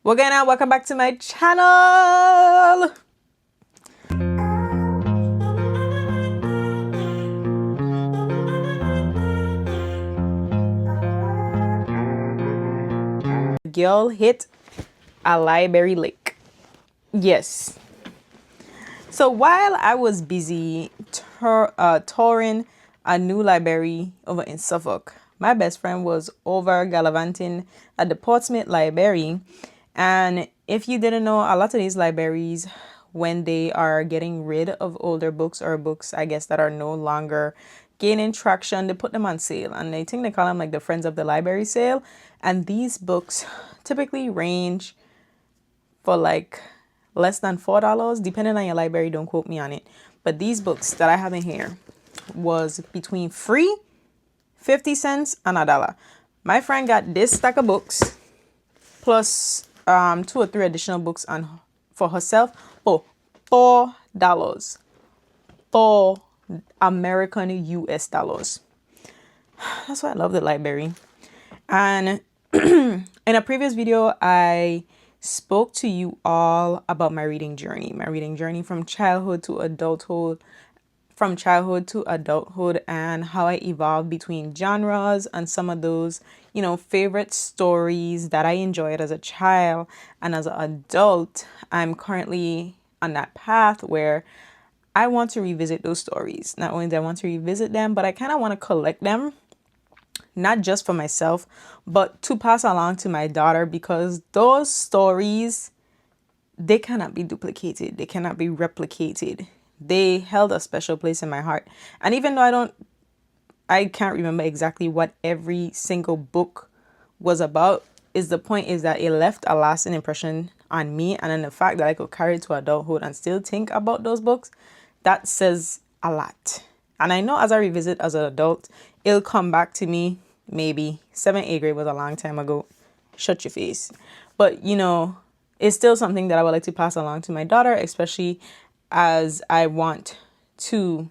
Welcome back to my channel. Girl hit a library lick. Yes. So while I was busy touring a new library over in Suffolk, my best friend was over gallivanting at the Portsmouth library. And if you didn't know, a lot of these libraries, when they are getting rid of older books or books, I guess, that are no longer gaining traction, they put them on sale. And I think they call them like the Friends of the Library sale. And these books typically range for like less than $4, depending on your library. Don't quote me on it. But these books that I have in here was between free 50 cents and $1. My friend got this stack of books plus 2 or 3 additional books on for herself for $4 for American US dollars. That's why I love the library. And in a previous video, I spoke to you all about my reading journey from childhood to adulthood, and how I evolved between genres and some of those, favorite stories that I enjoyed as a child. And as an adult, I'm currently on that path where I want to revisit those stories. Not only do I want to revisit them, but I kind of want to collect them, not just for myself, but to pass along to my daughter, because those stories, they cannot be duplicated. They cannot be replicated. They held a special place in my heart. And even though I can't remember exactly what every single book was about, the point is that it left a lasting impression on me. And then the fact that I could carry it to adulthood and still think about those books, that says a lot. And I know as I revisit as an adult, it'll come back to me. Maybe 7th, 8th grade was a long time ago. Shut your face. But, it's still something that I would like to pass along to my daughter, especially as I want to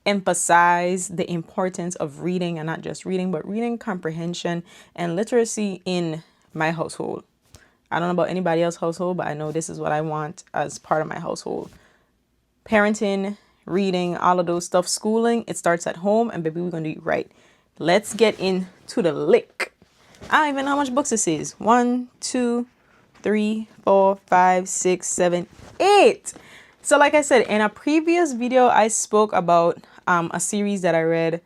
emphasize the importance of reading, and not just reading, but reading comprehension and literacy in my household. I don't know about anybody else's household, but I know this is what I want as part of my household. Parenting, reading, all of those stuff, schooling, it starts at home, and baby, we're going to do it right. Let's get into the lick. I don't even know how much books this is. 1, 2, 3, 4, 5, 6, 7, 8. So like I said, in a previous video, I spoke about a series that I read.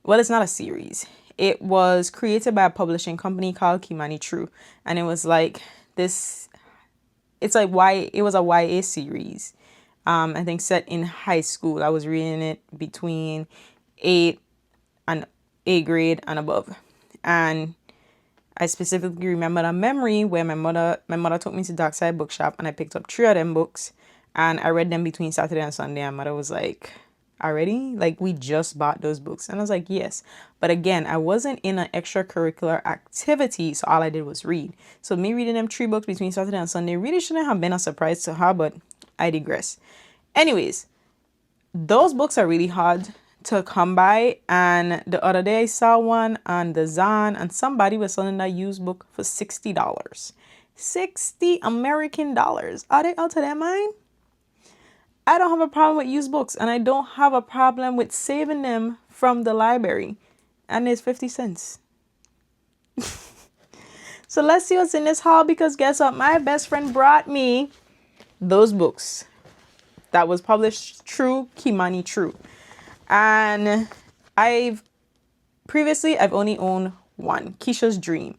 Well, it's not a series. It was created by a publishing company called Kimani True. And it was like this, it's like it was a YA series. I think set in high school. I was reading it between 8th grade and above. And I specifically remember a memory where my mother took me to Dockside Bookshop, and I picked up 3 of them books, and I read them between Saturday and Sunday. And mother was like, already? Like, we just bought those books. And I was like, yes. But again, I wasn't in an extracurricular activity, so all I did was read. So me reading them 3 books between Saturday and Sunday really shouldn't have been a surprise to her, but I digress. Anyways, those books are really hard to come by, and the other day I saw one on the Zan, and somebody was selling that used book for $60. 60 American dollars. Are they out of their mind? I don't have a problem with used books, and I don't have a problem with saving them from the library. And it's 50 cents. So let's see what's in this haul, because guess what? My best friend brought me those books that was published through Kimani True. And I've only owned one, Keisha's Dream,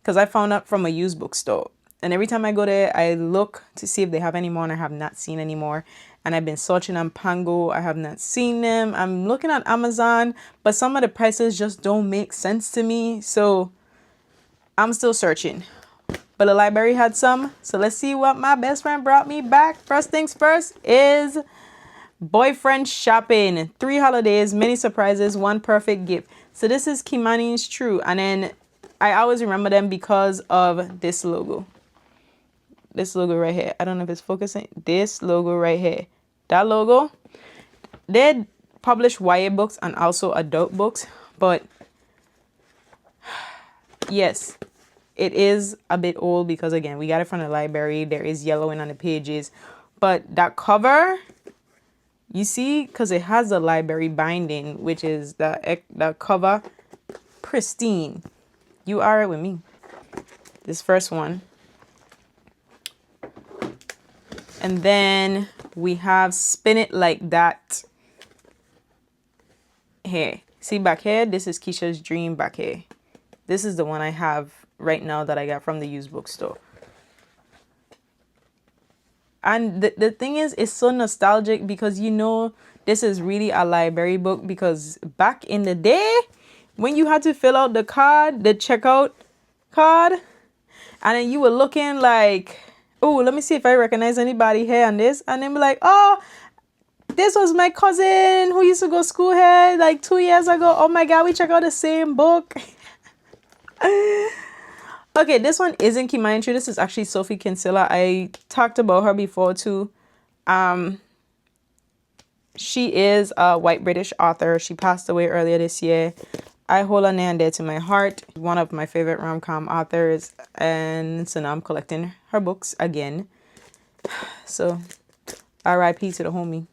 because I found out from a used bookstore. And every time I go there, I look to see if they have any more, and I have not seen any more. And I've been searching on Pango. I have not seen them. I'm looking at Amazon, but some of the prices just don't make sense to me. So I'm still searching. But the library had some. So let's see what my best friend brought me back. First things first is boyfriend shopping. 3 holidays, many surprises, 1 perfect gift. So this is Kimani's True. And then I always remember them because of this logo. This logo right here. I don't know if it's focusing. This logo right here. That logo. They publish YA books and also adult books. But yes, It is a bit old because, again, we got it from the library. There is yellowing on the pages. But that cover, you see, because it has the library binding, which is the cover, pristine. You are it with me. This first one. And then we have Spin It Like That. Here. See back here? This is Keisha's Dream back here. This is the one I have right now that I got from the used bookstore. And the thing is, it's so nostalgic because, you know, this is really a library book, because back in the day when you had to fill out the card, the checkout card, and then you were looking like, oh, let me see if I recognize anybody here on this. And then be like, oh, this was my cousin who used to go school here like 2 years ago. Oh my God, we check out the same book. Okay, this one isn't Kimaya True. This is actually Sophie Kinsella. I talked about her before too. She is a white British author. She passed away earlier this year. I hold her near and dear to my heart. One of my favorite rom-com authors. And so now I'm collecting her books again. So R.I.P. to the homie.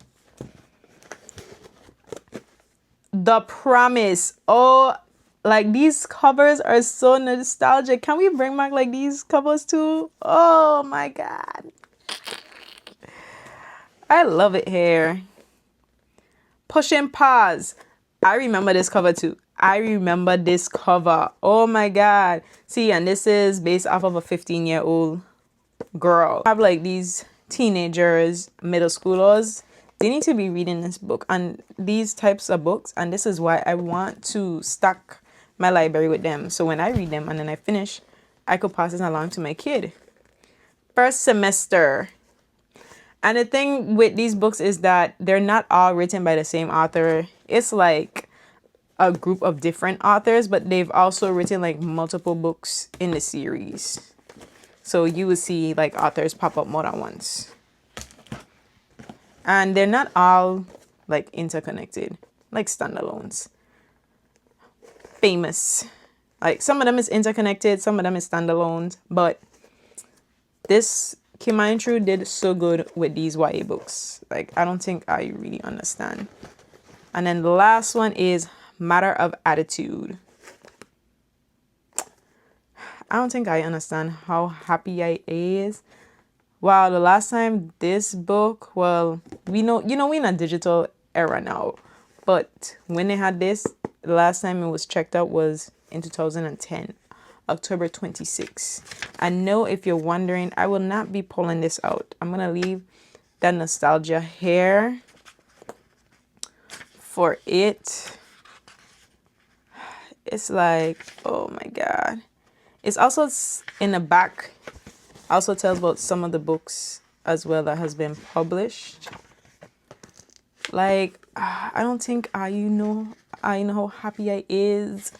The Promise. Oh, like these covers are so nostalgic. Can we bring back like these covers too? Oh my God. I love it here. Pushing Pause. I remember this cover too. I remember this cover. Oh my God. See, and this is based off of a 15-year-old girl. I have like these teenagers, middle schoolers. They need to be reading this book and these types of books. And this is why I want to stock my library with them. So when I read them and then I finish, I could pass it along to my kid. First Semester. And the thing with these books is that they're not all written by the same author. It's like a group of different authors, but they've also written like multiple books in the series. So you will see like authors pop up more than once. And they're not all like interconnected, like standalones. Famous. Like some of them is interconnected, some of them is standalones, but this Kimaya True did so good with these YA books. Like I don't think I really understand. And then the last one is Matter of Attitude. I don't think I understand how happy I is. Wow, the last time this book, well, we know, we're in a digital era now, but when they had this, the last time it was checked out was in 2010, October 26. I know if you're wondering, I will not be pulling this out. I'm going to leave that nostalgia here for it. It's like, oh my God. It's also in the back. Also tells about some of the books as well that has been published. Like, I don't think I know how happy I is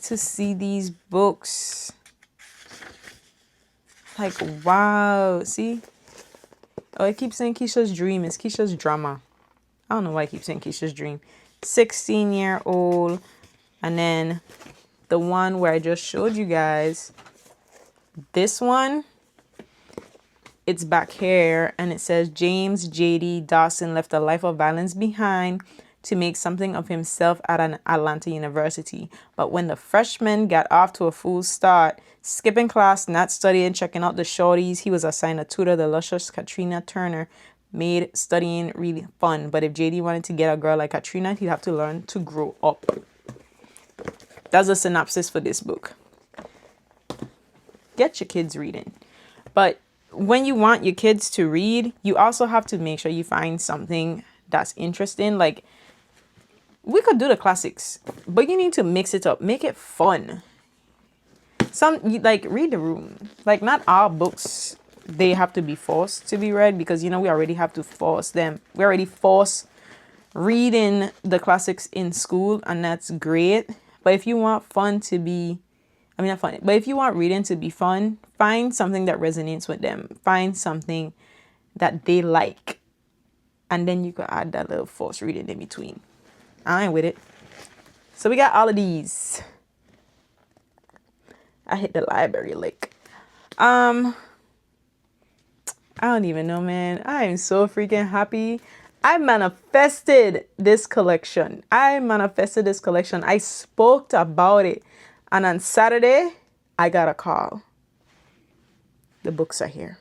to see these books. Like, wow. See? Oh, I keep saying Keisha's Dream. It's Keisha's Drama. I don't know why I keep saying Keisha's Dream. 16-year-old. And then the one where I just showed you guys. This one. It's back here. And it says, James J.D. Dawson left a life of violence behind to make something of himself at an Atlanta university. But when the freshmen got off to a full start, skipping class, not studying, checking out the shorties, he was assigned a tutor. The luscious Katrina Turner made studying really fun. But if JD wanted to get a girl like Katrina, he'd have to learn to grow up. That's a synopsis for this book. Get your kids reading. But when you want your kids to read, you also have to make sure you find something that's interesting. Like, we could do the classics, but you need to mix it up. Make it fun. Like, read The Room. Like, not all books, they have to be forced to be read because, we already have to force them. We already force reading the classics in school, and that's great. But if you want not fun, but if you want reading to be fun, find something that resonates with them. Find something that they like. And then you could add that little forced reading in between. I ain't with it. So we got all of these. I hit the library lick. I don't even know, man. I am so freaking happy. I manifested this collection. I spoke about it. And on Saturday, I got a call. The books are here.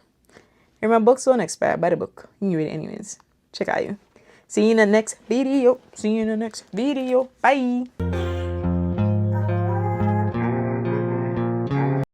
And my books don't expire. Buy the book. You can read it anyways. Check out you. See you in the next video. Bye.